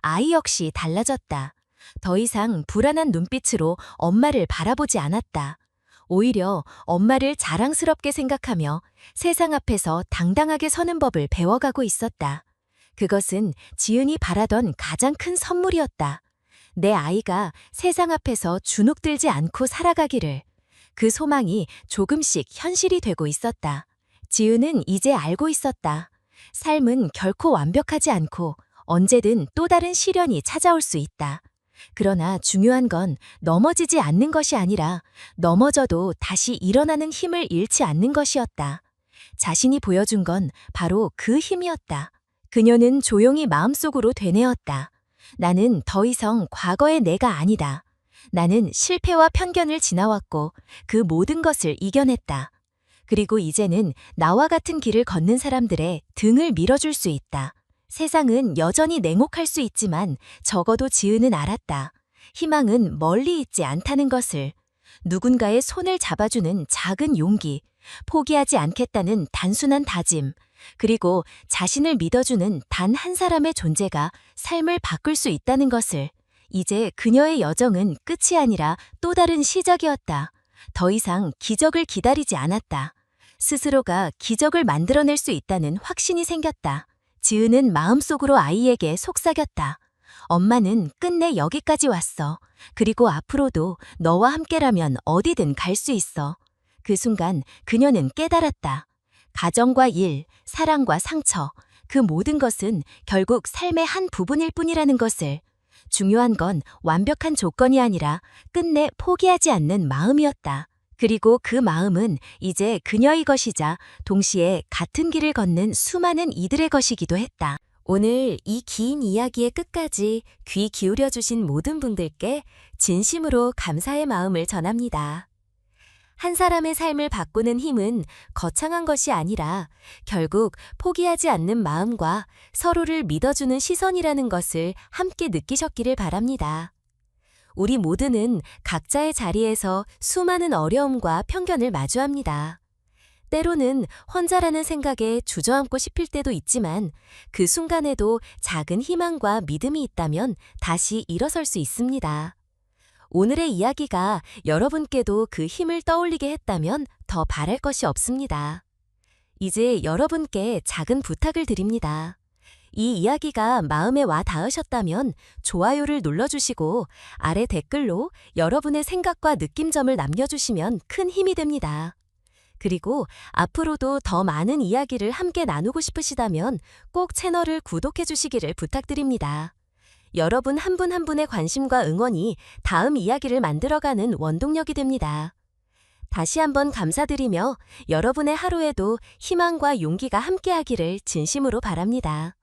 A: 아이 역시 달라졌다. 더 이상 불안한 눈빛으로 엄마를 바라보지 않았다. 오히려 엄마를 자랑스럽게 생각하며 세상 앞에서 당당하게 서는 법을 배워가고 있었다. 그것은 지은이 바라던 가장 큰 선물이었다. 내 아이가 세상 앞에서 주눅들지 않고 살아가기를. 그 소망이 조금씩 현실이 되고 있었다. 지은은 이제 알고 있었다. 삶은 결코 완벽하지 않고 언제든 또 다른 시련이 찾아올 수 있다. 그러나 중요한 건 넘어지지 않는 것이 아니라 넘어져도 다시 일어나는 힘을 잃지 않는 것이었다. 자신이 보여준 건 바로 그 힘이었다. 그녀는 조용히 마음속으로 되뇌었다. 나는 더 이상 과거의 내가 아니다. 나는 실패와 편견을 지나왔고 그 모든 것을 이겨냈다. 그리고 이제는 나와 같은 길을 걷는 사람들의 등을 밀어줄 수 있다. 세상은 여전히 냉혹할 수 있지만 적어도 지은은 알았다. 희망은 멀리 있지 않다는 것을. 누군가의 손을 잡아주는 작은 용기, 포기하지 않겠다는 단순한 다짐, 그리고 자신을 믿어주는 단 한 사람의 존재가 삶을 바꿀 수 있다는 것을. 이제 그녀의 여정은 끝이 아니라 또 다른 시작이었다. 더 이상 기적을 기다리지 않았다. 스스로가 기적을 만들어낼 수 있다는 확신이 생겼다. 지은은 마음속으로 아이에게 속삭였다. 엄마는 끝내 여기까지 왔어. 그리고 앞으로도 너와 함께라면 어디든 갈 수 있어. 그 순간 그녀는 깨달았다. 가정과 일, 사랑과 상처, 그 모든 것은 결국 삶의 한 부분일 뿐이라는 것을. 중요한 건 완벽한 조건이 아니라 끝내 포기하지 않는 마음이었다. 그리고 그 마음은 이제 그녀의 것이자 동시에 같은 길을 걷는 수많은 이들의 것이기도 했다. 오늘 이 긴 이야기의 끝까지 귀 기울여 주신 모든 분들께 진심으로 감사의 마음을 전합니다. 한 사람의 삶을 바꾸는 힘은 거창한 것이 아니라 결국 포기하지 않는 마음과 서로를 믿어주는 시선이라는 것을 함께 느끼셨기를 바랍니다. 우리 모두는 각자의 자리에서 수많은 어려움과 편견을 마주합니다. 때로는 혼자라는 생각에 주저앉고 싶을 때도 있지만 그 순간에도 작은 희망과 믿음이 있다면 다시 일어설 수 있습니다. 오늘의 이야기가 여러분께도 그 힘을 떠올리게 했다면 더 바랄 것이 없습니다. 이제 여러분께 작은 부탁을 드립니다. 이 이야기가 마음에 와 닿으셨다면 좋아요를 눌러주시고 아래 댓글로 여러분의 생각과 느낌점을 남겨주시면 큰 힘이 됩니다. 그리고 앞으로도 더 많은 이야기를 함께 나누고 싶으시다면 꼭 채널을 구독해 주시기를 부탁드립니다. 여러분 한 분 한 분의 관심과 응원이 다음 이야기를 만들어가는 원동력이 됩니다. 다시 한번 감사드리며 여러분의 하루에도 희망과 용기가 함께하기를 진심으로 바랍니다.